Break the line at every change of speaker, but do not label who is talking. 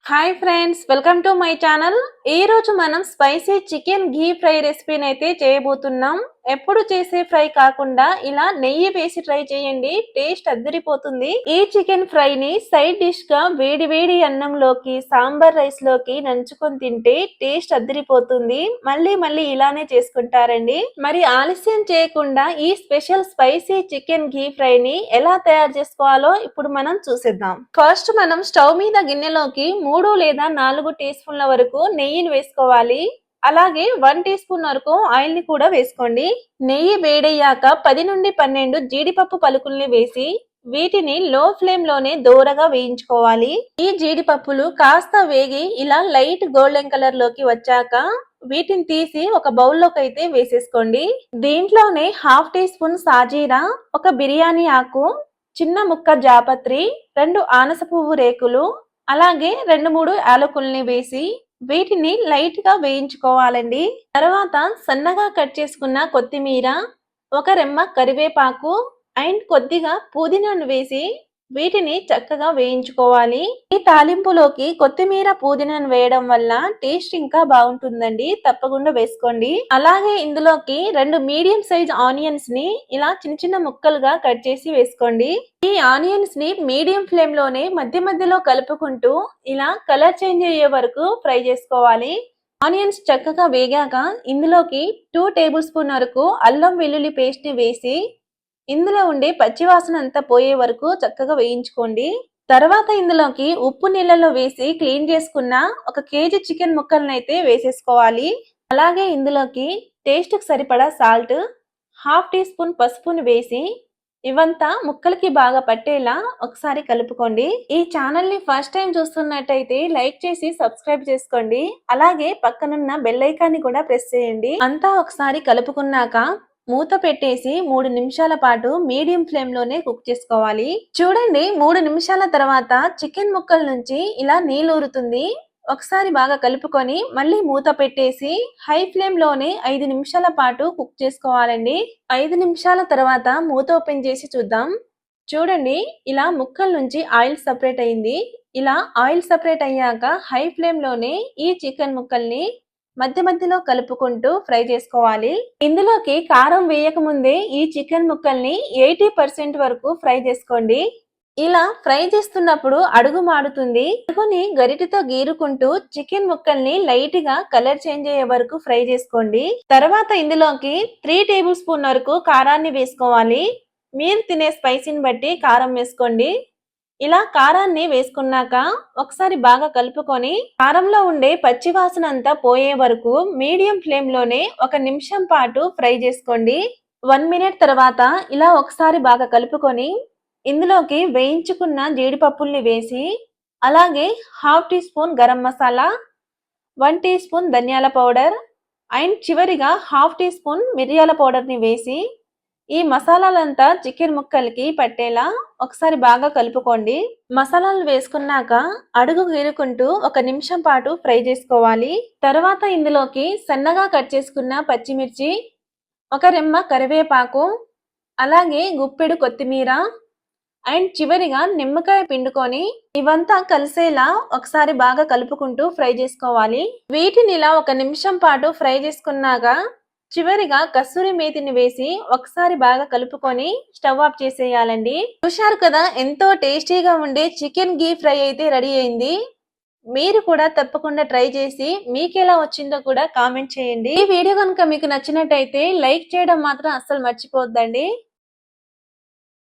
Hi friends, welcome to my channel. ఈ రోజు మనం స్పైసీ చికెన్ ఘీ ఫ్రై రెసిపీని అయితే చేయబోతున్నాం. ఎప్పుడు చేసే ఫ్రై కాకుండా ఇలా నెయ్యి వేసి ట్రై చేయండి, టేస్ట్ అద్దరిపోతుంది. ఈ చికెన్ ఫ్రై ని సైడ్ డిష్ గా వేడి వేడి అన్నంలోకి, సాంబార్ రైస్ లోకి నంచుకొని తింటే టేస్ట్ అద్దరిపోతుంది. మళ్ళీ మళ్ళీ ఇలానే చేసుకుంటారండి. మరి ఆలస్యం చేయకుండా ఈ స్పెషల్ స్పైసీ చికెన్ ఘీ ఫ్రై ని ఎలా తయారు చేసుకోవాలో ఇప్పుడు మనం చూసేద్దాం. ఫస్ట్ మనం స్టవ్ మీద గిన్నెలోకి 3 లేదా 4 టీ స్పూన్ల వరకు నెయ్యిని వేసుకోవాలి. అలాగే 1 టీ స్పూన్ వరకు ఆయిల్ ని కూడా వేసుకోండి. నెయ్యి వేడయ్యాక 10 నుండి 12 జీడిపప్పు పలుకుల్ని వేసి వీటిని లో ఫ్లేమ్ లోనే దోరగా వేయించుకోవాలి. ఈ జీడిపప్పులు కాస్త వేగి ఇలా లైట్ గోల్డెన్ కలర్ లోకి వచ్చాక వీటిని తీసి ఒక బౌల్లోకి అయితే వేసేసుకోండి. దీంట్లోనే 1/2 టీ స్పూన్ సాజీరా, ఒక బిర్యానీ ఆకు, చిన్న ముక్క జాపత్రి, 2 ఆనస పువ్వు రేకులు, అలాగే 2-3 యాలకుల్ని వేసి వీటిని లైట్ గా వేయించుకోవాలండి. తర్వాత సన్నగా కట్ చేసుకున్న కొత్తిమీర, ఒక రెమ్మ కరివేపాకు అండ్ కొద్దిగా పుదీనాను వేసి వీటిని చక్కగా వేయించుకోవాలి. ఈ తాలింపులోకి కొత్తిమీర, పుదీనాను వేయడం వల్ల టేస్ట్ ఇంకా బాగుంటుందండి, తప్పకుండా వేసుకోండి. అలాగే ఇందులోకి 2 మీడియం సైజ్ ఆనియన్స్ ని ఇలా చిన్న చిన్న ముక్కలుగా కట్ చేసి వేసుకోండి. ఈ ఆనియన్స్ ని మీడియం ఫ్లేమ్ లోనే మధ్య మధ్యలో కలుపుకుంటూ ఇలా కలర్ చేంజ్ అయ్యే వరకు ఫ్రై చేసుకోవాలి. ఆనియన్స్ చక్కగా వేగాక ఇందులోకి 2 టేబుల్ స్పూన్ వరకు అల్లం వెల్లుల్లి పేస్ట్ ని వేసి ఇందులో ఉండే పచ్చివాసన అంతా పోయే వరకు చక్కగా వేయించుకోండి. తర్వాత ఇందులోకి ఉప్పు నీళ్ళలో వేసి క్లీన్ చేసుకున్న 1 కేజీ చికెన్ ముక్కలను అయితే వేసేసుకోవాలి. అలాగే ఇందులోకి టేస్ట్ కి సరిపడా సాల్ట్, 1/2 టీ స్పూన్ పసుపుని వేసి ఇవంతా ముక్కలకి బాగా పట్టేలా ఒకసారి కలుపుకోండి. ఈ ఛానల్ ని ఫస్ట్ టైం చూస్తున్నట్టయితే లైక్ చేసి సబ్స్క్రైబ్ చేసుకోండి. అలాగే పక్కనున్న బెల్ ఐకాన్ ని కూడా ప్రెస్ చేయండి. అంతా ఒకసారి కలుపుకున్నాక మూత పెట్టేసి 3 నిమిషాల పాటు మీడియం ఫ్లేమ్ లోనే కుక్ చేసుకోవాలి. చూడండి, 3 నిమిషాల తర్వాత చికెన్ ముక్కల నుంచి ఇలా నీళ్ళు ఊరుతుంది. ఒకసారి బాగా కలుపుకొని మళ్ళీ మూత పెట్టేసి హై ఫ్లేమ్ లోనే 5 నిమిషాల పాటు కుక్ చేసుకోవాలండి. 5 నిమిషాల తర్వాత మూత ఓపెన్ చేసి చూద్దాం. చూడండి, ఇలా ముక్కల నుంచి ఆయిల్ సపరేట్ అయింది. ఇలా ఆయిల్ సపరేట్ అయ్యాక హై ఫ్లేమ్ లోనే ఈ చికెన్ ముక్కల్ని మధ్య మధ్యలో కలుపుకుంటూ ఫ్రై చేసుకోవాలి. ఇందులోకి కారం వేయక ముందే ఈ చికెన్ ముక్కల్ని 80% వరకు ఫ్రై చేసుకోండి. ఇలా ఫ్రై చేస్తున్నప్పుడు అడుగు మాడుతుంది. అడుగుని గరిటెతో గీరుకుంటూ చికెన్ ముక్కల్ని లైట్ గా కలర్ చేంజ్ అయ్యే వరకు ఫ్రై చేసుకోండి. తర్వాత ఇందులోకి 3 టేబుల్ స్పూన్ వరకు కారాన్ని వేసుకోవాలి. మీరు తినే స్పైసీని బట్టి కారం వేసుకోండి. ఇలా కారాన్ని వేసుకున్నాక ఒకసారి బాగా కలుపుకొని కారంలో ఉండే పచ్చి వాసన అంతా పోయే వరకు మీడియం ఫ్లేమ్ లోనే 1 నిమిషం పాటు ఫ్రై చేసుకోండి. 1 మినిట్ తర్వాత ఇలా ఒకసారి బాగా కలుపుకొని ఇందులోకి వేయించుకున్న జీడిపప్పుల్ని వేసి అలాగే 1/2 teaspoon garam masala, 1 teaspoon ధనియాల పౌడర్ అండ్ చివరిగా 1/2 టీ స్పూన్ మిరియాల పౌడర్ ని వేసి ఈ మసాలాలంతా చికెన్ ముక్కలకి పట్టేలా ఒకసారి బాగా కలుపుకోండి. మసాలాలు వేసుకున్నాక అడుగు గీరుకుంటూ 1 నిమిషం పాటు ఫ్రై చేసుకోవాలి. తర్వాత ఇందులోకి సన్నగా కట్ చేసుకున్న పచ్చిమిర్చి, 1 రెమ్మ కరివేపాకు, అలాగే గుప్పెడు కొత్తిమీర అండ్ చివరిగా నిమ్మకాయ పిండుకొని ఇవంతా కలిసేలా ఒకసారి బాగా కలుపుకుంటూ ఫ్రై చేసుకోవాలి. వీటిని ఇలా 1 నిమిషం పాటు ఫ్రై చేసుకున్నాక చివరిగా కస్తూరి మేతిని వేసి ఒకసారి బాగా కలుపుకొని స్టవ్ ఆఫ్ చేసేయాలండి. చూశారు కదా, ఎంతో టేస్టీగా ఉండే చికెన్ ఘీ ఫ్రై అయితే రెడీ అయింది. మీరు కూడా తప్పకుండా ట్రై చేసి మీకు ఎలా వచ్చిందో కూడా కామెంట్ చేయండి. ఈ వీడియో కనుక మీకు నచ్చినట్టయితే లైక్ చేయడం మాత్రం అస్సలు మర్చిపోద్దండి.